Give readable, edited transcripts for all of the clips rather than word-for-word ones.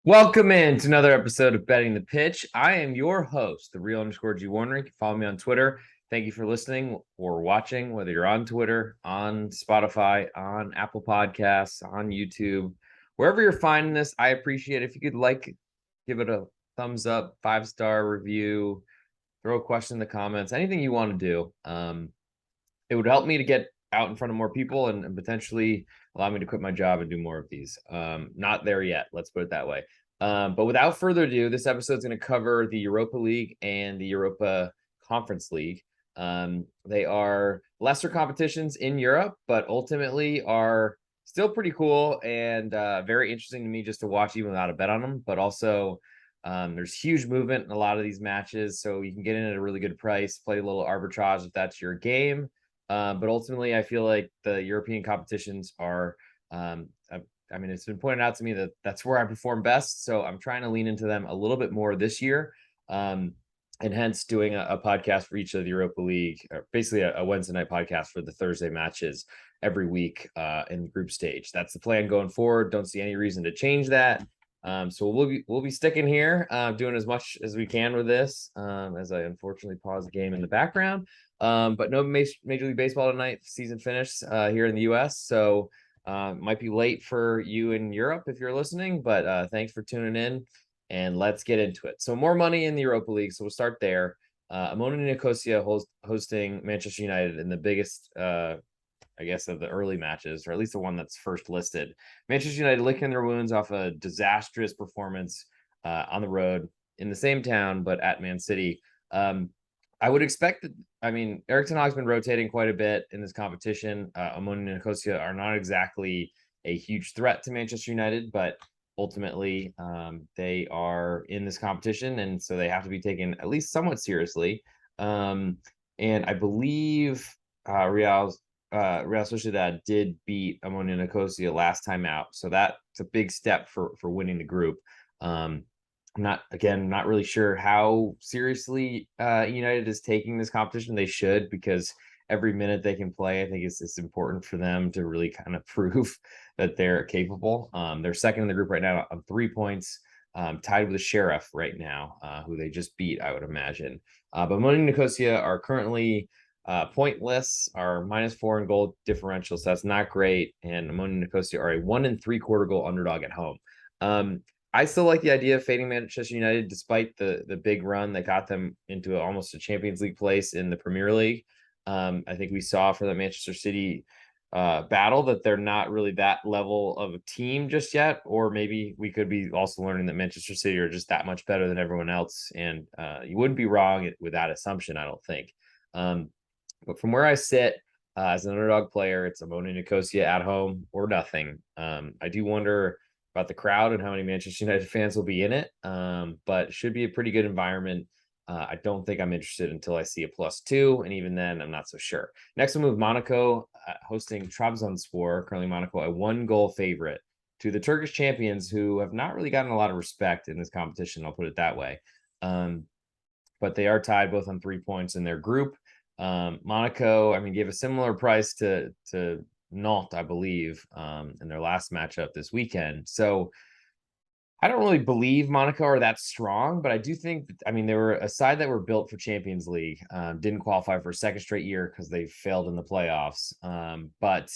Welcome in to another episode of Betting the Pitch. I am your host, the real underscore G Warner. You can follow me on Twitter. Thank you for listening or watching, whether you're on Twitter, on Spotify, on Apple Podcasts, on YouTube, wherever you're finding this. I appreciate it. If you could give it a thumbs up, 5-star review, throw a question in the comments, anything you want to do. It would help me to get out in front of more people and potentially allow me to quit my job and do more of these. Not there yet. Let's put it that way. But without further ado, this episode is going to cover the Europa League and the Europa Conference League. They are lesser competitions in Europe, but ultimately are still pretty cool and very interesting to me just to watch, even without a bet on them. But also, there's huge movement in a lot of these matches, so you can get in at a really good price, play a little arbitrage if that's your game. But ultimately, I feel like the European competitions are, I mean, it's been pointed out to me that that's where I perform best. So I'm trying to lean into them a little bit more this year. And hence doing a podcast for each of the Europa League, or basically a Wednesday night podcast for the Thursday matches every week in the group stage. That's the plan going forward. Don't see any reason to change that. So we'll be sticking here, doing as much as we can with this, as I unfortunately pause the game in the background. But no Major League Baseball tonight. Season finished here in the U.S. So might be late for you in Europe if you're listening. But thanks for tuning in, and let's get into it. So more money in the Europa League. So we'll start there. Ammonia Nicosia hosting Manchester United in the biggest, I guess, of the early matches, or at least the one that's first listed. Manchester United licking their wounds off a disastrous performance on the road in the same town, but at Man City. I would expect that. I mean, Erik ten Hag's been rotating quite a bit in this competition. Ammonia and Nicosia are not exactly a huge threat to Manchester United, but ultimately they are in this competition, and so they have to be taken at least somewhat seriously. And I believe Real Sociedad did beat Ammonia Nicosia last time out, so that's a big step for winning the group. I'm not really sure how seriously United is taking this competition. They should, because every minute they can play, I think it's important for them to really kind of prove that they're capable. They're second in the group right now on 3 points, tied with the Sheriff right now, who they just beat, I would imagine. But Ammonia Nicosia are currently pointless, are -4 in goal differential, so that's not great. And Ammonia Nicosia are a 1 3/4 goal underdog at home. I still like the idea of fading Manchester United, despite the big run that got them into almost a Champions League place in the Premier League. I think we saw for the Manchester City battle that they're not really that level of a team just yet, or maybe we could be also learning that Manchester City are just that much better than everyone else, and you wouldn't be wrong with that assumption, I don't think. But from where I sit as an underdog player, it's Ammonia Nicosia at home or nothing. I do wonder about the crowd and how many Manchester United fans will be in it, but it should be a pretty good environment. I don't think I'm interested until I see a +2, and even then, I'm not so sure. Next, we'll move Monaco hosting Trabzonspor. Currently, Monaco a 1-goal favorite to the Turkish champions, who have not really gotten a lot of respect in this competition. I'll put it that way. But they are tied both on 3 points in their group. Monaco, I mean, gave a similar price to Nantes, I believe, in their last matchup this weekend. So I don't really believe Monaco are that strong, but I do think that, I mean, they were a side that were built for Champions League, didn't qualify for a second straight year because they failed in the playoffs. But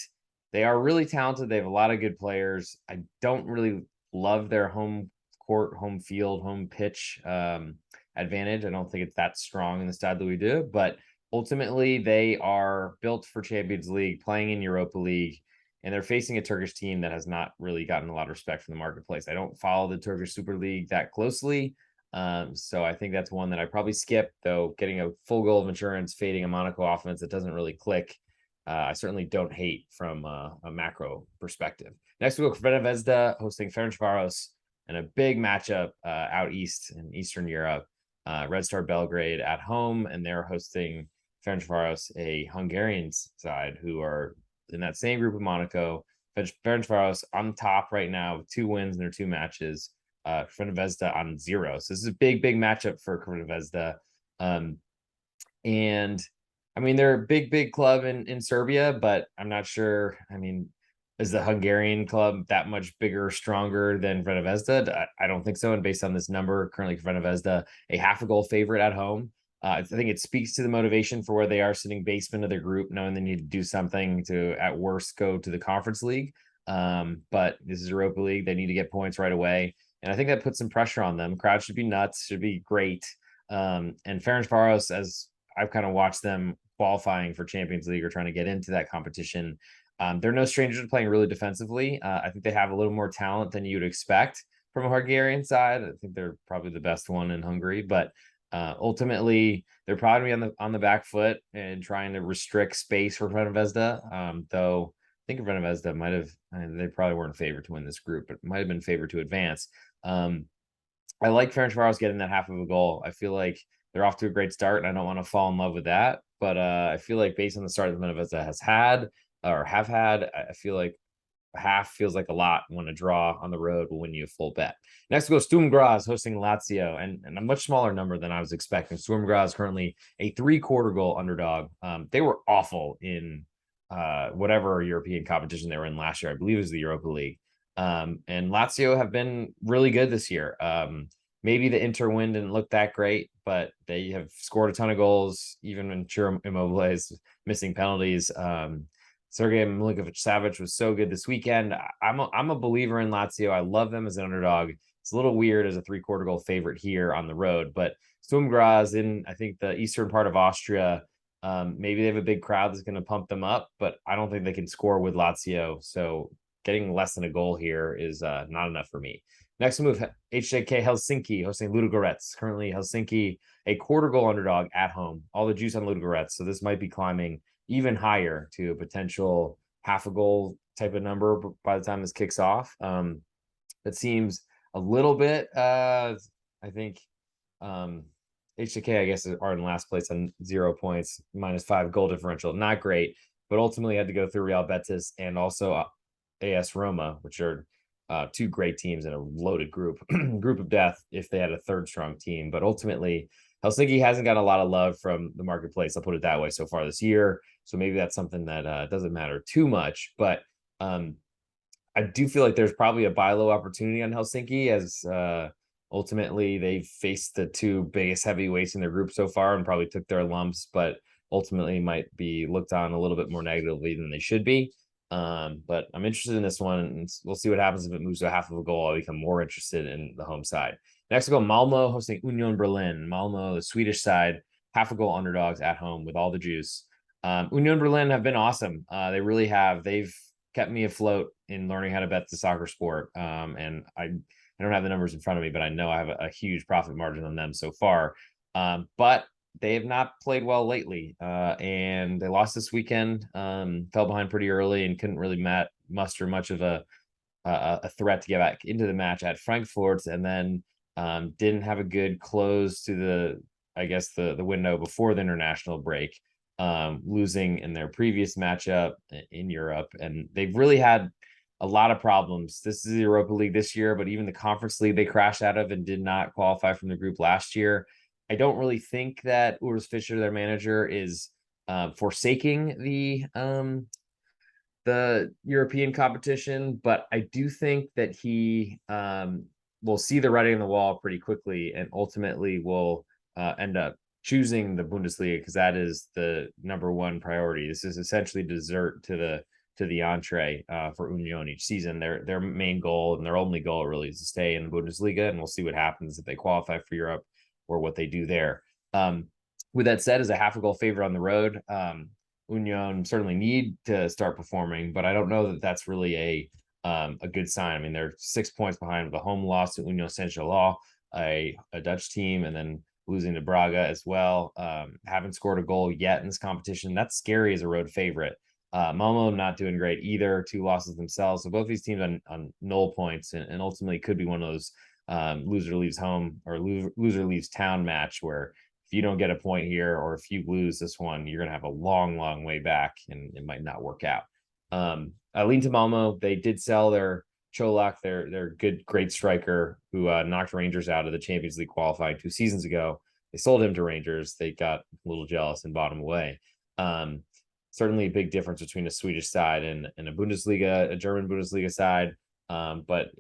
they are really talented. They have a lot of good players. I don't really love their home court, home field, home pitch advantage. I don't think it's that strong in the Stade Louis II, but ultimately they are built for Champions League, playing in Europa League, and they're facing a Turkish team that has not really gotten a lot of respect from the marketplace. I don't follow the Turkish Super League that closely, so I think that's one that I probably skip, though getting a full goal of insurance, fading a Monaco offense that doesn't really click. I certainly don't hate from a macro perspective. Next, we go Crvena Zvezda hosting Ferencvaros in a big matchup out east in Eastern Europe. Red Star Belgrade at home, and they're hosting Ferencvaros, a Hungarian side who are in that same group of Monaco. Ferencvaros on top right now with 2 wins in their 2 matches. Crvena Zvezda on 0. So this is a big matchup for Crvena Zvezda. And I mean, they're a big club in Serbia, but I'm not sure. I mean, is the Hungarian club that much bigger or stronger than Crvena Zvezda? I don't think so. And based on this number, currently Crvena Zvezda a half a goal favorite at home. I think it speaks to the motivation for where they are sitting basement of their group, knowing they need to do something to, at worst, go to the Conference League. But this is Europa League. They need to get points right away. And I think that puts some pressure on them. Crowd should be nuts, should be great. And Ferencvaros, as I've kind of watched them qualifying for Champions League or trying to get into that competition, they're no strangers to playing really defensively. I think they have a little more talent than you'd expect from a Hungarian side. I think they're probably the best one in Hungary, but ultimately they're probably on the back foot and trying to restrict space for Crvena Zvezda. Though I think Crvena Zvezda might have, they probably weren't favored to win this group, but might have been favored to advance. I like Ferencvaros getting that half of a goal. I feel like they're off to a great start, and I don't want to fall in love with that. But I feel like based on the start that Crvena Zvezda has had or have had, I feel like half feels like a lot when a draw on the road will win you a full bet. Next goes Sturm Graz hosting Lazio, and a much smaller number than I was expecting. Sturm Graz currently a 3/4 goal underdog. They were awful in whatever European competition they were in last year. I believe it was the Europa League. And Lazio have been really good this year. Maybe the Inter win didn't look that great, but they have scored a ton of goals, even when Ciro Immobile is missing penalties. Sergei Milinkovic-Savic was so good this weekend. I'm a believer in Lazio. I love them as an underdog. It's a little weird as a 3/4 goal favorite here on the road, but Sturm Graz in, I think, the eastern part of Austria. Maybe they have a big crowd that's going to pump them up, but I don't think they can score with Lazio. So getting less than a goal here is not enough for me. Next move, HJK Helsinki hosting Ludogorets. Currently Helsinki a 1/4 goal underdog at home. All the juice on Ludogorets, so this might be climbing even higher to a potential half a goal type of number by the time this kicks off. It seems a little bit, I think, HJK, I guess, are in last place on 0 points, -5 goal differential. Not great, but ultimately had to go through Real Betis and also AS Roma, which are two great teams in a loaded group of death if they had a third strong team. But ultimately, Helsinki hasn't got a lot of love from the marketplace, I'll put it that way, so far this year. So maybe that's something that doesn't matter too much. But I do feel like there's probably a buy low opportunity on Helsinki, as ultimately they've faced the two biggest heavyweights in their group so far and probably took their lumps, but ultimately might be looked on a little bit more negatively than they should be. But I'm interested in this one, and we'll see what happens if it moves to half of a goal. I'll become more interested in the home side. Next, we'll go Malmo hosting Union Berlin. Malmo, the Swedish side, half a goal underdogs at home with all the juice. Union Berlin have been awesome. They really have. They've kept me afloat in learning how to bet the soccer sport. And I don't have the numbers in front of me, but I know I have a huge profit margin on them so far. But they have not played well lately, and they lost this weekend. Fell behind pretty early and couldn't really muster much of a threat to get back into the match at Frankfurt, and then didn't have a good close to the window before the international break, losing in their previous matchup in Europe, and they've really had a lot of problems. This is the Europa League this year, but even the Conference League they crashed out of and did not qualify from the group last year. I don't really think that Urs Fischer, their manager, is forsaking the European competition, but I do think that he will see the writing on the wall pretty quickly and ultimately will end up choosing the Bundesliga, because that is the number one priority. This is essentially dessert to the entree for Union each season. Their main goal and their only goal really is to stay in the Bundesliga, and we'll see what happens if they qualify for Europe or what they do there. With that said, as a half a goal favorite on the road, Union certainly need to start performing, but I don't know that that's really a good sign. I mean, they're 6 points behind with a home loss to Union Saint-Gilloise, a Dutch team, and then losing to Braga as well. Haven't scored a goal yet in this competition. That's scary as a road favorite. Malmo not doing great either, 2 losses themselves. So both these teams on 0 points, and ultimately could be one of those loser leaves home or loser leaves town match, where if you don't get a point here, or if you lose this one, you're going to have a long way back and it might not work out. I lean to Malmo. They did sell their Cholak, their great striker, who knocked Rangers out of the Champions League qualifying 2 seasons ago. They sold him to Rangers. They got a little jealous and bought him away. certainly a big difference between a Swedish side and a German Bundesliga side. But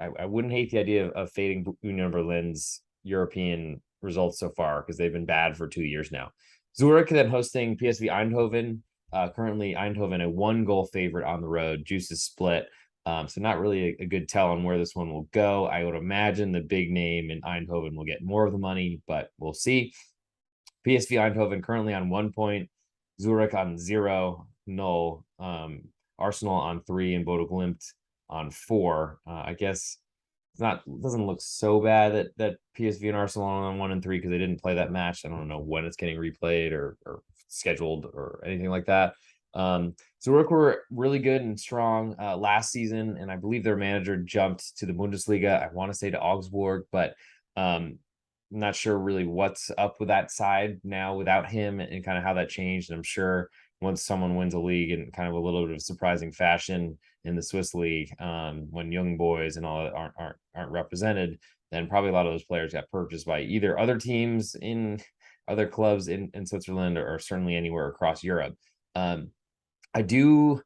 I wouldn't hate the idea of fading Union Berlin's European results so far because they've been bad for 2 years now. Zurich then hosting PSV Eindhoven. Currently, Eindhoven a 1-goal favorite on the road. Juice is split. So not really a good tell on where this one will go. I would imagine the big name in Eindhoven will get more of the money, but we'll see. PSV Eindhoven currently on 1 point, Zurich on 0, null, Arsenal on 3, and Bodo Glimt on 4. I guess doesn't look so bad that PSV and Arsenal are on 1 and 3 because they didn't play that match. I don't know when it's getting replayed or scheduled or anything like that. Zurich were really good and strong last season, and I believe their manager jumped to the Bundesliga. I want to say to Augsburg, but I'm not sure really what's up with that side now without him and kind of how that changed. And I'm sure once someone wins a league in kind of a little bit of surprising fashion in the Swiss league, when young boys and all that aren't represented, then probably a lot of those players got purchased by either other teams in other clubs in Switzerland or certainly anywhere across Europe. Eindhoven,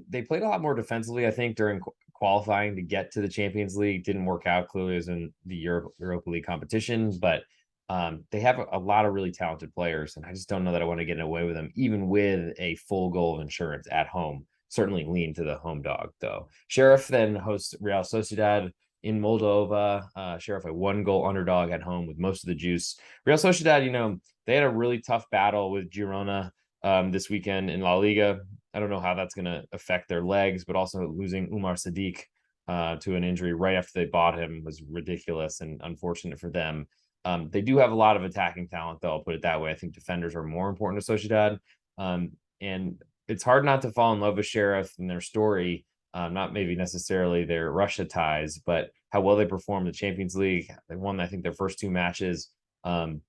they played a lot more defensively, I think, during qualifying to get to the Champions League. Didn't work out clearly as in the Europa League competition, but they have a lot of really talented players, and I just don't know that I want to get away with them, even with a full goal of insurance at home. Certainly lean to the home dog, though. Sheriff then hosts Real Sociedad in Moldova. Sheriff a 1-goal underdog at home with most of the juice. Real Sociedad, they had a really tough battle with Girona this weekend in La Liga. I don't know how that's going to affect their legs, but also losing Umar Sadiq to an injury right after they bought him was ridiculous and unfortunate for them. They do have a lot of attacking talent, though. I'll put it that way. I think defenders are more important to Sociedad. And it's hard not to fall in love with Sheriff and their story, not maybe necessarily their Russia ties, but how well they performed in the Champions League. They won, I think, their first 2 matches and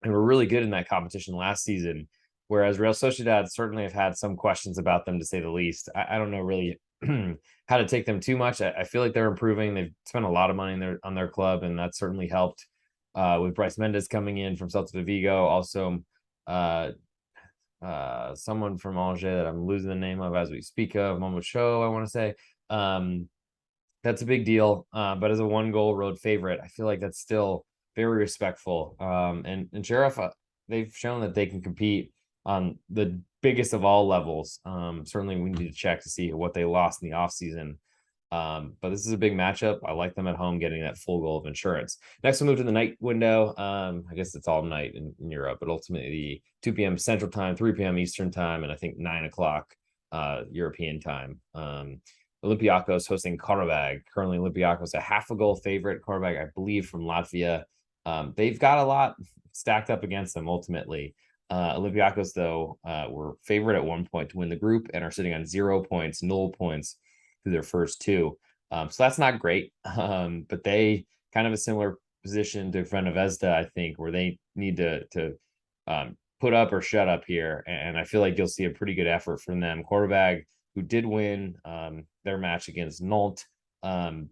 were really good in that competition last season. Whereas Real Sociedad certainly have had some questions about them, to say the least. I don't know really how to take them too much. I feel like they're improving. They've spent a lot of money on their club, and that certainly helped with Bryce Mendes coming in from Celta de Vigo. Also, someone from Angers that I'm losing the name of as we speak of, Momo Cho, I want to say. That's a big deal. But as a 1-goal road favorite, I feel like that's still very respectful. And Sheriff, they've shown that they can compete on the biggest of all levels. Certainly we need to check to see what they lost in the offseason. But this is a big matchup. I like them at home getting that full goal of insurance. Next, we'll move to the night window. I guess it's all night in Europe, but ultimately 2 p.m. Central Time, 3 p.m. Eastern Time, and I think 9 o'clock European time. Olympiacos hosting Qarabag. Currently, Olympiacos a 0.5-goal favorite. Qarabag, I believe, from Latvia. They've got a lot stacked up against them ultimately. Olympiacos, though, were favorite at 1 point to win the group and are sitting on 0 points, 0 points through their first 2. So that's not great. But they kind of a similar position to Zvezda, I think, where they need to put up or shut up here. And I feel like you'll see a pretty good effort from them. Qarabag, who did win their match against Nantes. That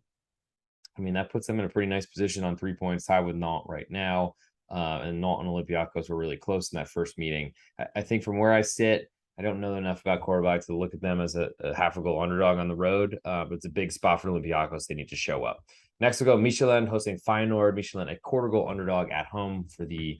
puts them in a pretty nice position on 3 points, tied with Nantes right now. And Nantes and Olympiacos were really close in that first meeting. I think from where I sit, I don't know enough about Qarabag to look at them as a 0.5-goal underdog on the road, but it's a big spot for Olympiacos. They need to show up. Next, we'll go Michelin hosting Feyenoord. Michelin a 0.25-goal underdog at home for the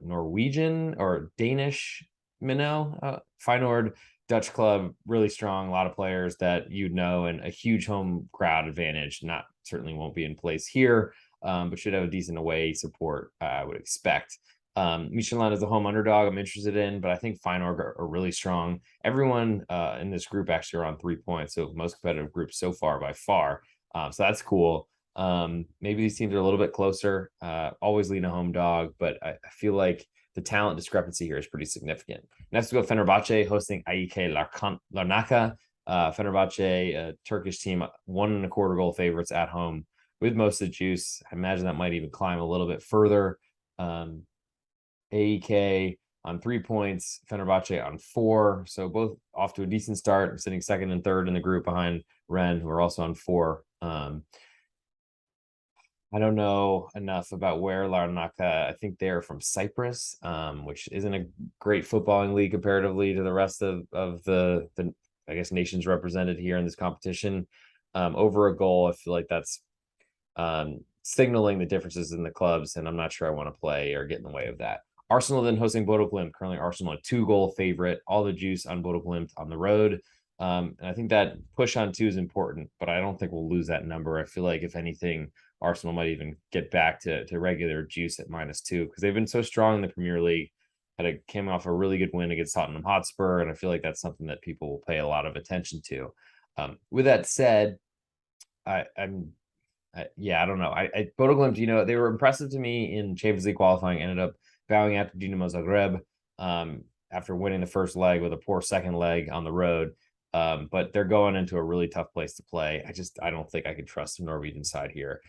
Norwegian or Danish minnow. Feyenoord, Dutch club, really strong, a lot of players that and a huge home crowd advantage. Certainly won't be in place here, but should have a decent away support, I would expect. Michelin is a home underdog I'm interested in, but I think Feyenoord are really strong. Everyone in this group actually are on 3 points, so most competitive group so far by far. So that's cool. Maybe these teams are a little bit closer. Always lean a home dog, but I feel like the talent discrepancy here is pretty significant. Next, we go Fenerbahce hosting AEK Larnaca. Fenerbahce, a Turkish team, 1.25-goal favorites at home with most of the juice. I imagine that might even climb a little bit further. AEK on 3 points, Fenerbahce on 4. So both off to a decent start, sitting second and third in the group behind Rennes, who are also on 4. I don't know enough about where Larnaca. I think they're from Cyprus, which isn't a great footballing league comparatively to the rest of the I guess nations represented here in this competition. Over a goal, I feel like that's signaling the differences in the clubs, and I'm not sure I want to play or get in the way of that. Arsenal then hosting Bodo Glimt. Currently, Arsenal a 2-goal favorite. All the juice on Bodo Glimt on the road. And I think that push on 2 is important, but I don't think we'll lose that number. I feel like if anything, Arsenal might even get back to regular juice at -2 because they've been so strong in the Premier League. Came off a really good win against Tottenham Hotspur, and I feel like that's something that people will pay a lot of attention to. With that said, I'm yeah, I don't know. Bodo Glimt, they were impressive to me in Champions League qualifying. Ended up bowing out to Dinamo Zagreb after winning the first leg with a poor second leg on the road. But they're going into a really tough place to play. I don't think I could trust the Norwegian side here.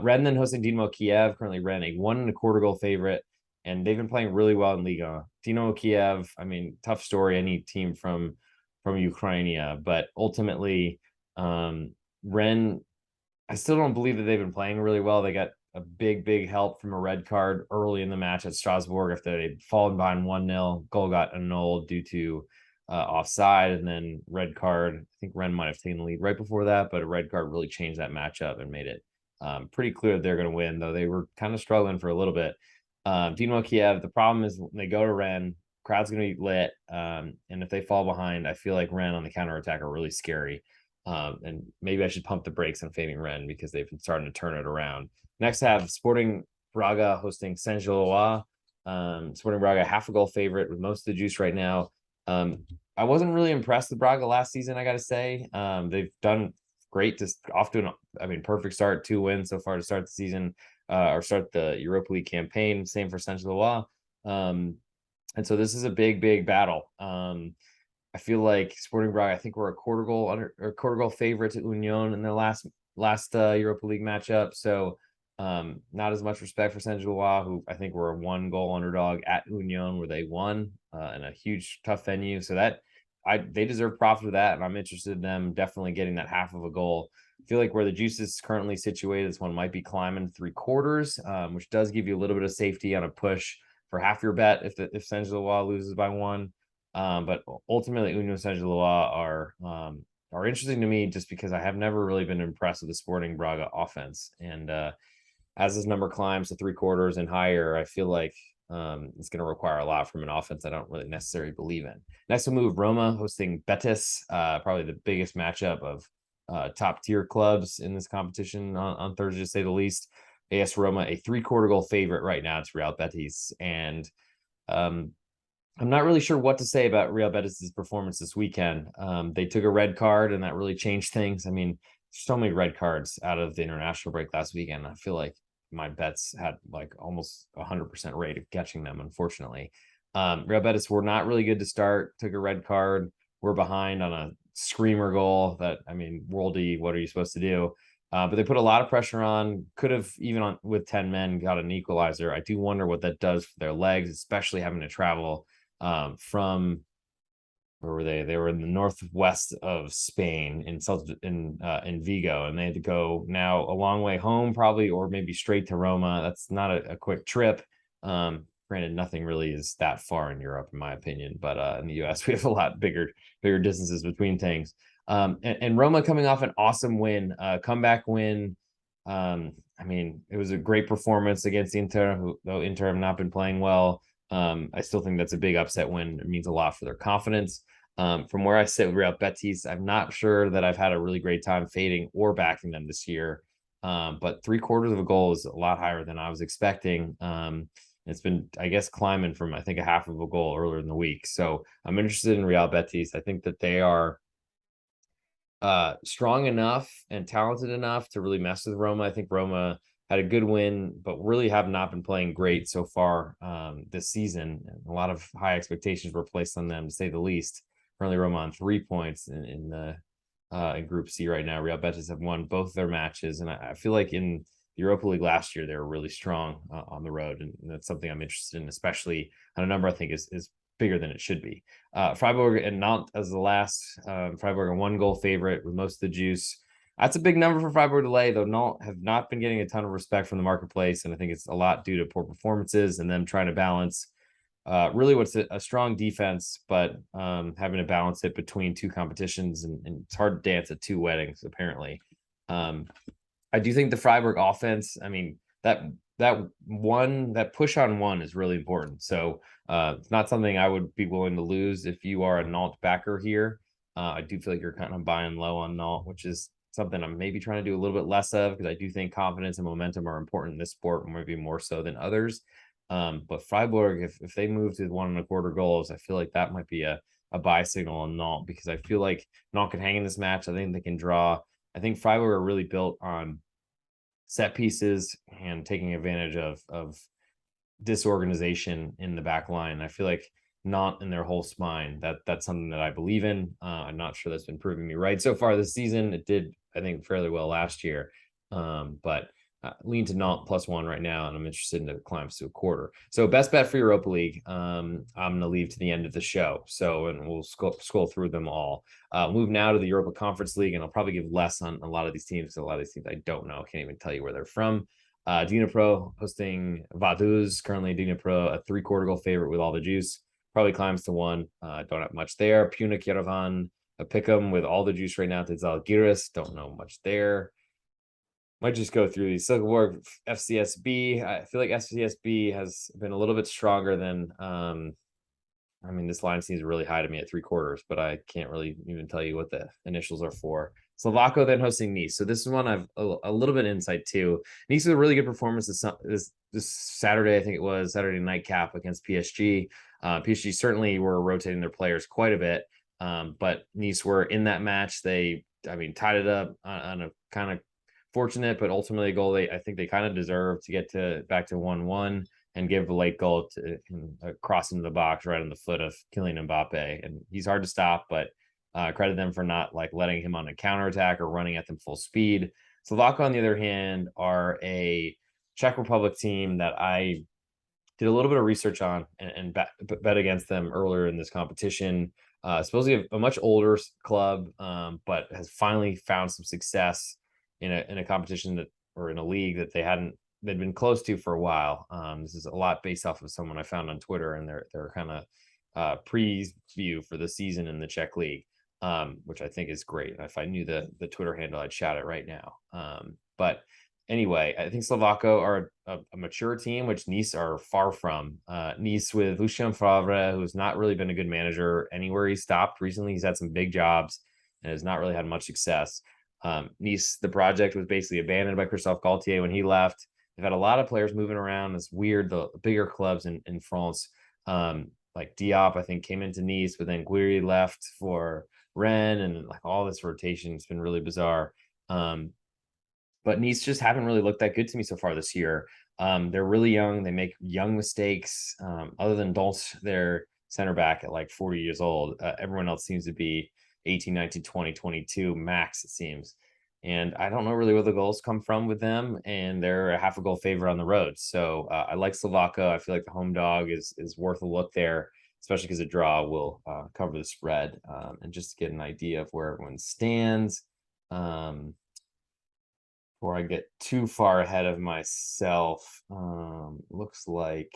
Rennes then hosting Dinamo Kiev. Currently, Rennes a 1.25 goal favorite, and they've been playing really well in Liga. Dinamo Kiev. I mean, tough story. Any team from Ukraine, but ultimately, Rennes. I still don't believe that they've been playing really well. They got a big help from a red card early in the match at Strasbourg after they'd fallen behind 1-0. Goal got annulled due to offside, and then red card. I think Rennes might have taken the lead right before that, but a red card really changed that matchup and made it pretty clear that they're going to win, though they were kind of struggling for a little bit. Dinamo Kiev, the problem is when they go to Rennes, crowd's going to be lit, and if they fall behind, I feel like Rennes on the counterattack are really scary. And maybe I should pump the brakes on fading Rennes because they've been starting to turn it around. Next, I have Sporting Braga hosting Saint-Gilloise. Sporting Braga, half a goal favorite with most of the juice right now. I wasn't really impressed with Braga last season, I got to say. They've done great, perfect start, 2 wins so far to start the season or start the Europa League campaign. Same for Saint-Gilloise. And so this is a big battle. I feel like Sporting Braga, I think we're a quarter goal favorite to Union in their last Europa League matchup. So not as much respect for Saint-Gilloise, who I think were a 1-goal underdog at Union, where they won in a huge tough venue. So they deserve props for that, and I'm interested in them definitely getting that half of a goal. I feel like where the juice is currently situated, this one might be climbing 3/4, which does give you a little bit of safety on a push for half your bet if Saint-Gilloise loses by 1. But ultimately, Union Saint-Gilloise are interesting to me just because I have never really been impressed with the Sporting Braga offense. And as this number climbs to 3/4 and higher, I feel like it's going to require a lot from an offense I don't really necessarily believe in. Next, we'll move Roma hosting Betis, probably the biggest matchup of top tier clubs in this competition on Thursday, to say the least. AS Roma, a 3/4 goal favorite right now. It's Real Betis, and I'm not really sure what to say about Real Betis' performance this weekend. They took a red card, and that really changed things. I mean, so many red cards out of the international break last weekend. I feel like my bets had like almost 100% rate of catching them, unfortunately. Real Betis were not really good to start, took a red card. We're behind on a screamer goal that, I mean, worldy, what are you supposed to do? But they put a lot of pressure on, could have even with 10 men got an equalizer. I do wonder what that does for their legs, especially having to travel from where were they? They were in the northwest of Spain in Vigo, and they had to go now a long way home, probably, or maybe straight to Roma. That's not a quick trip. Granted, nothing really is that far in Europe, in my opinion, but in the US, we have a lot bigger distances between things. And Roma coming off an awesome win, comeback win. I mean, it was a great performance against Inter, though Inter have not been playing well. I still think that's a big upset win. It means a lot for their confidence. From where I sit with Real Betis, I'm not sure that I've had a really great time fading or backing them this year. But 3/4 of a goal is a lot higher than I was expecting. It's been, I guess, climbing from, I think, a half of a goal earlier in the week. So I'm interested in Real Betis. I think that they are strong enough and talented enough to really mess with Roma. I think Roma had a good win, but really have not been playing great so far this season. A lot of high expectations were placed on them, to say the least. Currently, Roma on 3 points in Group C right now. Real Betis have won both their matches, and I feel like in the Europa League last year they were really strong on the road, and that's something I'm interested in, especially on a number I think is bigger than it should be. Freiburg and Nantes as the last. Freiburg a 1-goal favorite with most of the juice. That's a big number for Freiburg delay, though. Have not been getting a ton of respect from the marketplace, and I think it's a lot due to poor performances and them trying to balance really what's a strong defense, but having to balance it between two competitions, and it's hard to dance at two weddings apparently. Um, I do think the Freiburg offense, I mean, that push on one is really important. So it's not something I would be willing to lose if you are a Nantes backer here. I do feel like you're kind of buying low on Nantes, which is something I'm maybe trying to do a little bit less of, because I do think confidence and momentum are important in this sport, maybe more so than others. But Freiburg, if they move to 1.25 goals, I feel like that might be a buy signal on Nantes, because I feel like Nantes can hang in this match. I think they can draw. I think Freiburg are really built on set pieces and taking advantage of disorganization in the back line. I feel like not in their whole spine. That's something that I believe in. I'm not sure that's been proving me right so far this season. It did, I think, fairly well last year. But lean to Nantes +1 right now, and I'm interested in the climbs to a quarter. So best bet for Europa League. I'm going to leave to the end of the show. So, and we'll scroll through them all. Move now to the Europa Conference League, and I'll probably give less on a lot of these teams. A lot of these teams I don't know. I can't even tell you where they're from. Dnipro hosting Vaduz. Currently, Dnipro a 3/4 goal favorite with all the juice. Probably climbs to 1. Don't have much there. Punic Yerevan, a pick 'em with all the juice right now to Zalgiris. Don't know much there. Might just go through these. Silkeborg, FCSB. I feel like FCSB has been a little bit stronger than. I mean, this line seems really high to me at 3/4, but I can't really even tell you what the initials are for. Slovako then hosting Nice. So this is one I've a little bit insight to. Nice was a really good performance this Saturday. I think it was Saturday nightcap against PSG. PSG certainly were rotating their players quite a bit, but Nice were in that match. They, I mean, tied it up on a kind of fortunate, but ultimately a goal I think they kind of deserved to get to back to 1-1 and give a late goal to cross into the box right on the foot of Kylian Mbappe. And he's hard to stop, but credit them for not like letting him on a counterattack or running at them full speed. Slovak, on the other hand, are a Czech Republic team that I did a little bit of research on and bet against them earlier in this competition. Supposedly a much older club, but has finally found some success in a competition that, or in a league that they'd been close to for a while. This is a lot based off of someone I found on Twitter, and their kind of preview for the season in the Czech league, which I think is great. If I knew the Twitter handle, I'd shout it right now. But anyway, I think Slovako are a mature team, which Nice are far from. Nice with Lucien Favre, who's not really been a good manager anywhere he's stopped recently. He's had some big jobs and has not really had much success. Nice, the project was basically abandoned by Christophe Galtier when he left. They've had a lot of players moving around. It's weird. The bigger clubs in France, like Diop, I think, came into Nice, but then Guiri left for Rennes, and like all this rotation. It's been really bizarre. But Nice just haven't really looked that good to me so far this year. They're really young. They make young mistakes. Other than Dolce, their center back at like 40 years old, everyone else seems to be 18, 19, 20, 22 max, it seems. And I don't know really where the goals come from with them. And they're a half a goal favorite on the road. So I like Slovako. I feel like the home dog is worth a look there, especially because a draw will cover the spread. And just to get an idea of where everyone stands. Before I get too far ahead of myself, looks like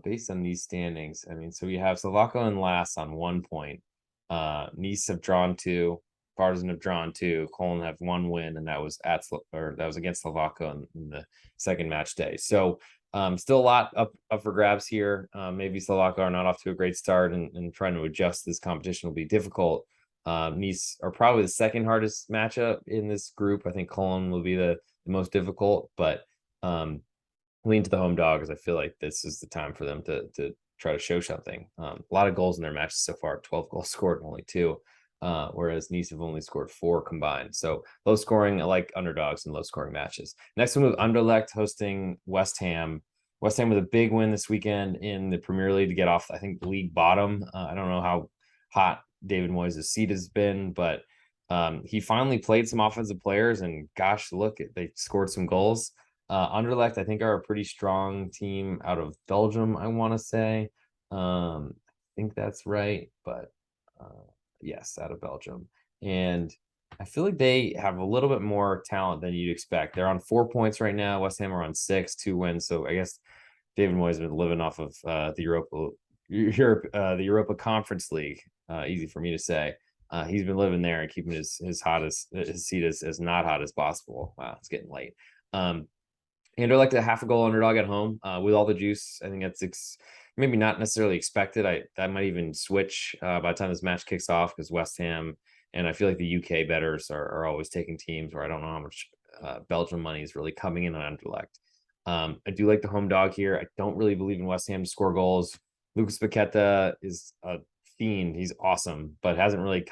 based on these standings, I mean, so we have Slovako and last on 1 point. Nice have drawn 2, Partizan have drawn 2, Cologne have 1 win, and that was that was against Slovako in the second match day. So still a lot up for grabs here. Maybe Slovako are not off to a great start, and trying to adjust this competition will be difficult. Nice are probably the second hardest matchup in this group. I think Cologne will be the most difficult, but lean to the home dog, because I feel like this is the time for them to try to show something. A lot of goals in their matches so far, 12 goals scored and only 2, whereas Nice have only scored 4 combined. So low scoring, I like underdogs in low scoring matches. Next we move Anderlecht hosting West Ham. West Ham with a big win this weekend in the Premier League to get off, I think, league bottom. I don't know how hot David Moyes' seat has been, but he finally played some offensive players, and gosh, look, they scored some goals. Anderlecht, I think, are a pretty strong team out of Belgium, I want to say. I think that's right, but yes, out of Belgium. And I feel like they have a little bit more talent than you'd expect. They're on 4 points right now. West Ham are on six, 2 wins. So I guess David Moyes has been living off of the Europa Conference League. Easy for me to say. He's been living there and keeping his seat as not hot as possible. Wow, it's getting late. And they're like the half a goal underdog at home with all the juice. I think that's maybe not necessarily expected. I might even switch by the time this match kicks off because West Ham and I feel like the UK bettors are always taking teams where I don't know how much Belgian money is really coming in on Anderlecht. I do like the home dog here. I don't really believe in West Ham to score goals. Lucas Paqueta is a fiend. He's awesome, but hasn't really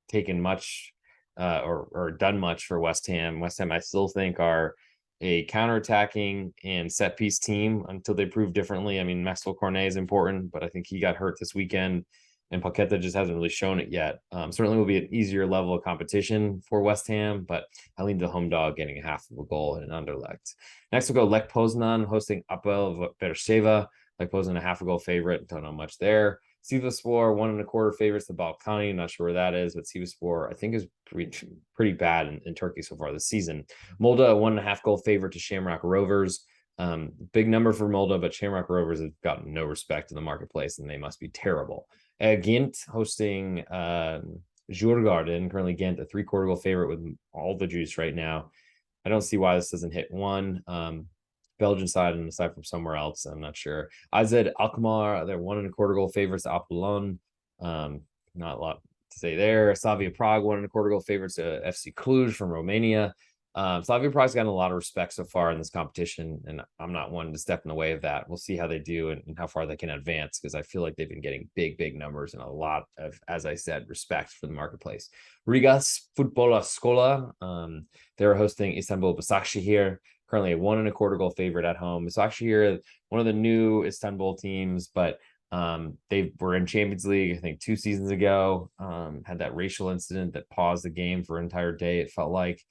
taken much or done much for West Ham. West Ham, I still think, are a counterattacking and set piece team until they prove differently. I mean, Maxwell Cornet is important, but I think he got hurt this weekend, and Paqueta just hasn't really shown it yet. Certainly will be an easier level of competition for West Ham, but I lean the home dog getting a half of a goal in Anderlecht. Next, we'll go Lech Poznan hosting Apel Beersheva. Lech Poznan a half a goal favorite. Don't know much there. Sivasspor 1.25 favorites to Balkani. Not sure where that is, but Sivasspor I think is pretty bad in Turkey so far this season. Molde a 1.5 goal favorite to Shamrock Rovers. Big number for Molde, but Shamrock Rovers have gotten no respect in the marketplace, and they must be terrible. Ghent hosting Djurgården. Currently Ghent a 3/4 goal favorite with all the juice right now. I don't see why this doesn't hit one. Belgian side and aside from somewhere else, I'm not sure. AZ Alkmaar, they're 1.25 goal favorites to Apollon. Not a lot to say there. Slavia Prague, 1.25 goal favorites to FC Cluj from Romania. Slavia Prague's gotten a lot of respect so far in this competition, and I'm not one to step in the way of that. We'll see how they do and how far they can advance because I feel like they've been getting big numbers and a lot of, as I said, respect for the marketplace. Rigas Futbola Scola, they're hosting Istanbul Başakşehir, currently a 1.25 goal favorite at home. Başakşehir, one of the new Istanbul teams, but they were in Champions League, I think 2 seasons ago, had that racial incident that paused the game for an entire day. It felt like,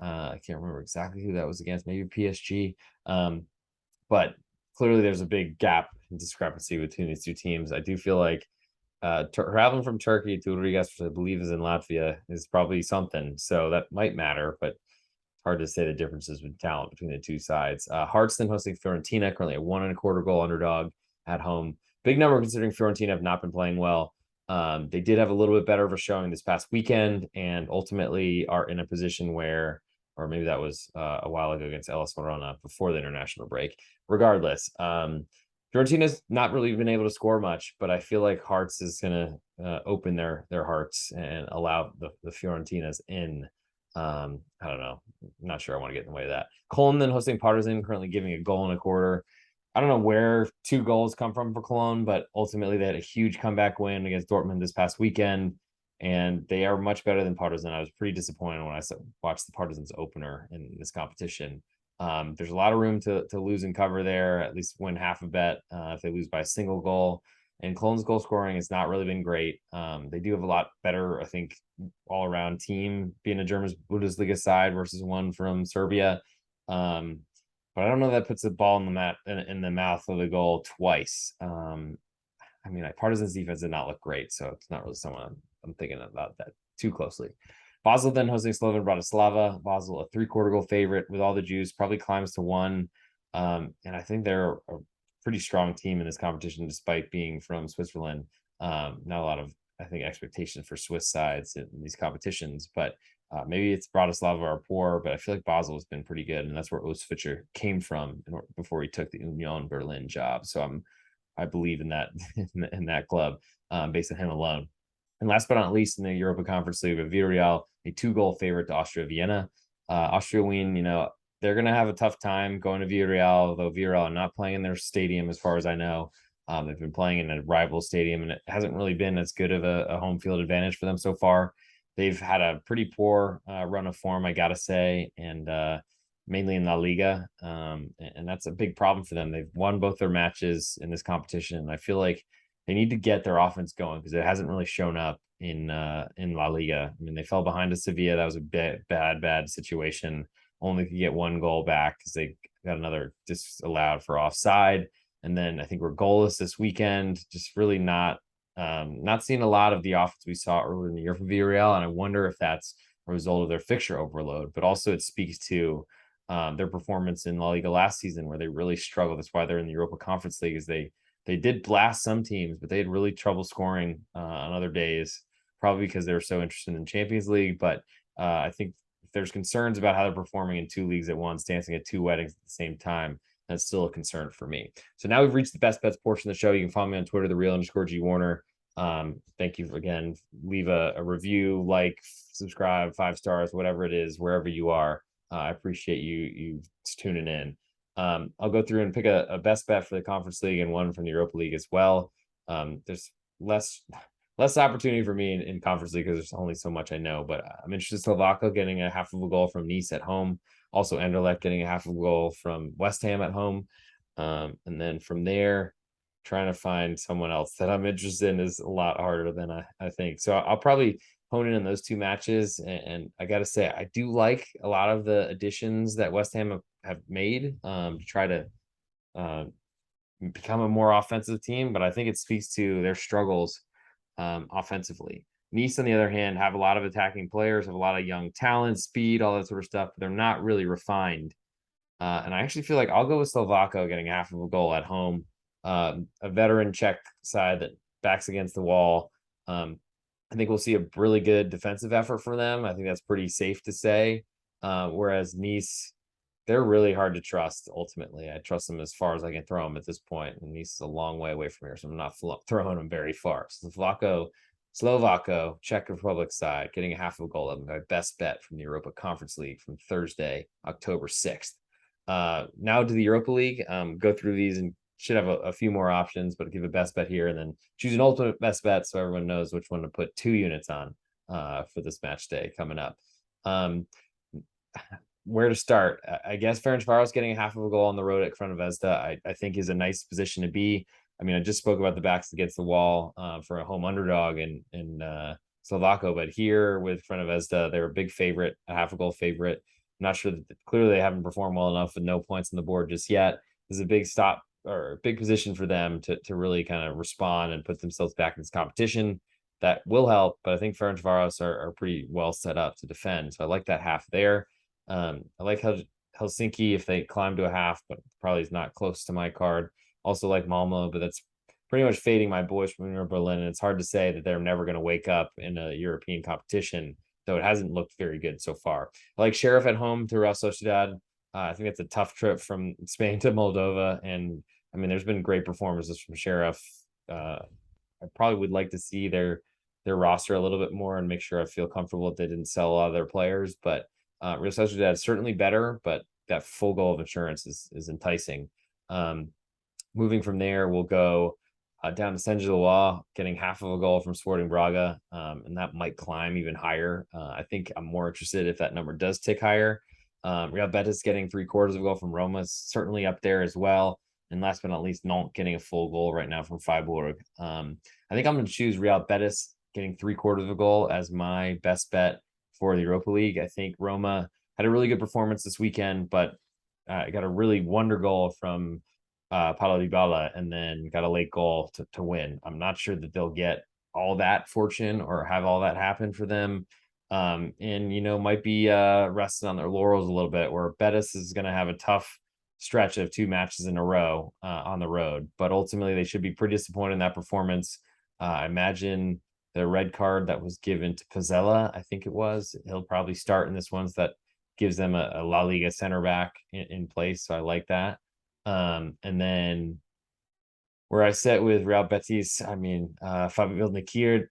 I can't remember exactly who that was against, maybe PSG. But clearly there's a big gap and discrepancy between these two teams. I do feel like traveling from Turkey to Rigas, which I believe is in Latvia, is probably something. So that might matter, but hard to say the differences in talent between the two sides. Hearts hosting Fiorentina, currently a 1.25 goal underdog at home. Big number considering Fiorentina have not been playing well. They did have a little bit better of a showing this past weekend and ultimately are in a position where, or maybe that was a while ago against Hellas Verona before the international break. Regardless, Fiorentina's not really been able to score much, but I feel like Hearts is going to open their hearts and allow the Fiorentinas in. I don't know. I'm not sure I want to get in the way of that. Cologne then hosting Partizan, currently giving a goal and a quarter. I don't know where 2 goals come from for Cologne, but ultimately they had a huge comeback win against Dortmund this past weekend, and they are much better than Partizan. I was pretty disappointed when I watched the Partizan's opener in this competition. There's a lot of room to lose and cover there, at least win half a bet if they lose by a single goal. And Cologne's goal scoring has not really been great. They do have a lot better, I think, all-around team being a German Bundesliga side versus one from Serbia. But I don't know that puts the ball in the mouth of the goal twice. I mean, Partizan's defense did not look great, so it's not really someone I'm thinking about that too closely. Basel then hosting Slovan Bratislava. Basel a 3/4 goal favorite with all the juice, probably climbs to 1. And I think they're a pretty strong team in this competition, despite being from Switzerland. Not a lot of, I think, expectations for Swiss sides in these competitions, but maybe it's Bratislava are poor, but I feel like Basel has been pretty good, and that's where Urs Fischer came from before he took the Union Berlin job. So I believe in that in that club based on him alone. And last but not least, in the Europa Conference League, with Villarreal, a 2-goal favorite to Austria Vienna. Austria Wien, they're going to have a tough time going to Villarreal, although Villarreal are not playing in their stadium, as far as I know. They've been playing in a rival stadium, and it hasn't really been as good of a home field advantage for them so far. They've had a pretty poor run of form, I got to say, and mainly in La Liga. And that's a big problem for them. They've won both their matches in this competition. And I feel like they need to get their offense going because it hasn't really shown up in La Liga. I mean, they fell behind to Sevilla. That was a bad situation. Only could get 1 goal back because they got another disallowed for offside. And then I think we're goalless this weekend. Just really not seeing a lot of the offense we saw earlier in the year from Villarreal. And I wonder if that's a result of their fixture overload, but also it speaks to their performance in La Liga last season, where they really struggled. That's why they're in the Europa Conference League. Is they did blast some teams, but they had really trouble scoring on other days, probably because they were so interested in the Champions League. But I think if there's concerns about how they're performing in two leagues at once, dancing at two weddings at the same time, that's still a concern for me. So now we've reached the best bets portion of the show. You can follow me on Twitter, the real_G Warner. Thank you again. Leave a review, like, subscribe, 5 stars, whatever it is, wherever you are. I appreciate you tuning in. I'll go through and pick a best bet for the Conference League and one from the Europa League as well. There's less opportunity for me in Conference League because there's only so much I know, but I'm interested in Slovakia getting a half of a goal from Nice at home. Also, Anderlecht getting a half of a goal from West Ham at home. And then from there, trying to find someone else that I'm interested in is a lot harder than I think. So I'll probably hone in on those two matches. And I got to say, I do like a lot of the additions that West Ham have made to try to become a more offensive team. But I think it speaks to their struggles offensively. Nice, on the other hand, have a lot of attacking players, have a lot of young talent, speed, all that sort of stuff, but they're not really refined. And I actually feel like I'll go with Slovakia getting half of a goal at home. A veteran Czech side that backs against the wall. I think we'll see a really good defensive effort for them. I think that's pretty safe to say. Whereas Nice, they're really hard to trust. Ultimately, I trust them as far as I can throw them at this point. And Nice is a long way away from here, so I'm not throwing them very far. So Slovakia, Czech Republic side, getting a half of a goal. That'll be my best bet from the Europa Conference League from Thursday, October 6th. Now to the Europa League. Go through these and should have a few more options, but give a best bet here and then choose an ultimate best bet so everyone knows which one to put 2 units on for this match day coming up. Where to start? I guess Ferencváros getting a half of a goal on the road at Crvena I think is a nice position to be. I mean, I just spoke about the backs against the wall for a home underdog in Slovakia, but here with Crvena, they're a big favorite, a half a goal favorite. I'm not sure that clearly they haven't performed well enough with no points on the board just yet. This is a big stop or a big position for them to really kind of respond and put themselves back in this competition. That will help, but I think Ferencváros are pretty well set up to defend. So I like that half there. I like Helsinki if they climb to a half, but probably is not close to my card. Also like Malmo, but that's pretty much fading my boys from Berlin. And it's hard to say that they're never going to wake up in a European competition, though it hasn't looked very good so far. I like Sheriff at home to Real Sociedad. I think it's a tough trip from Spain to Moldova. And I mean, there's been great performances from Sheriff. I probably would like to see their roster a little bit more and make sure I feel comfortable that they didn't sell a lot of their players. But Real Sociedad is certainly better, but that full goal of insurance is enticing. Moving from there, we'll go down to Saint-Gilloise, getting half of a goal from Sporting Braga, and that might climb even higher. I think I'm more interested if that number does tick higher. Real Betis getting 3/4 of a goal from Roma is certainly up there as well. And last but not least, Nantes getting a full goal right now from Freiburg. I think I'm going to choose Real Betis getting 3/4 of a goal as my best bet for the Europa League. I think Roma had a really good performance this weekend, but got a really wonder goal from Paulo Dybala and then got a late goal to win. I'm not sure that they'll get all that fortune or have all that happen for them. And, might be resting on their laurels a little bit, where Betis is going to have a tough stretch of 2 matches in a row on the road. But ultimately, they should be pretty disappointed in that performance. I imagine the red card that was given to Pizzella, I think it was, he'll probably start in this one, so that gives them a La Liga center back in place. So I like that. And then where I sit with Real Betis, I mean, Nabil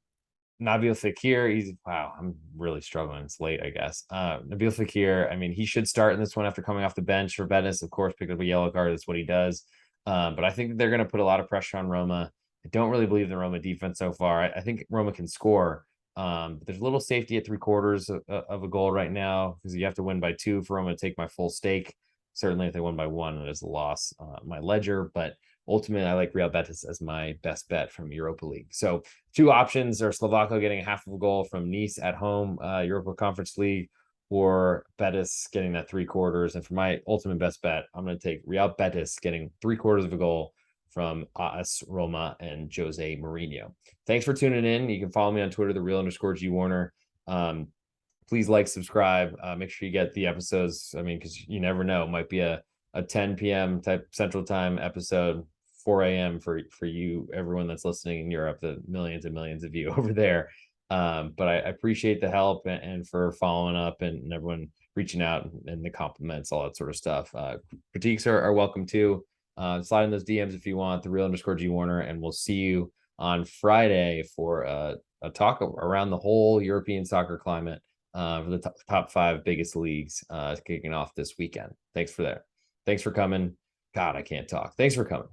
Fekir, I'm really struggling. It's late, I guess. Nabil Fekir, I mean, he should start in this one after coming off the bench for Betis. Of course, pick up a yellow card. That's what he does. But I think they're going to put a lot of pressure on Roma. I don't really believe the Roma defense so far. I think Roma can score. But there's a little safety at 3/4 of a goal right now because you have to win by 2 for Roma to take my full stake. Certainly, if they win by 1, it is a loss my ledger. But ultimately, I like Real Betis as my best bet from Europa League. So 2 options are Slovakia getting a half of a goal from Nice at home, Europa Conference League, or Betis getting that 3/4. And for my ultimate best bet, I'm going to take Real Betis getting 3/4 of a goal from AS Roma and Jose Mourinho. Thanks for tuning in. You can follow me on Twitter, the real_G Warner. please like, subscribe, make sure you get the episodes. I mean, because you never know, it might be a 10 p.m. type Central Time episode, 4 a.m. for you, everyone that's listening in Europe, the millions and millions of you over there. But I appreciate the help and for following up and everyone reaching out and the compliments, all that sort of stuff. Critiques are welcome too. Slide in those DMs if you want, the real_G Warner, and we'll see you on Friday for a talk around the whole European soccer climate for the top 5 biggest leagues kicking off this weekend. Thanks for coming. God, I can't talk. Thanks for coming.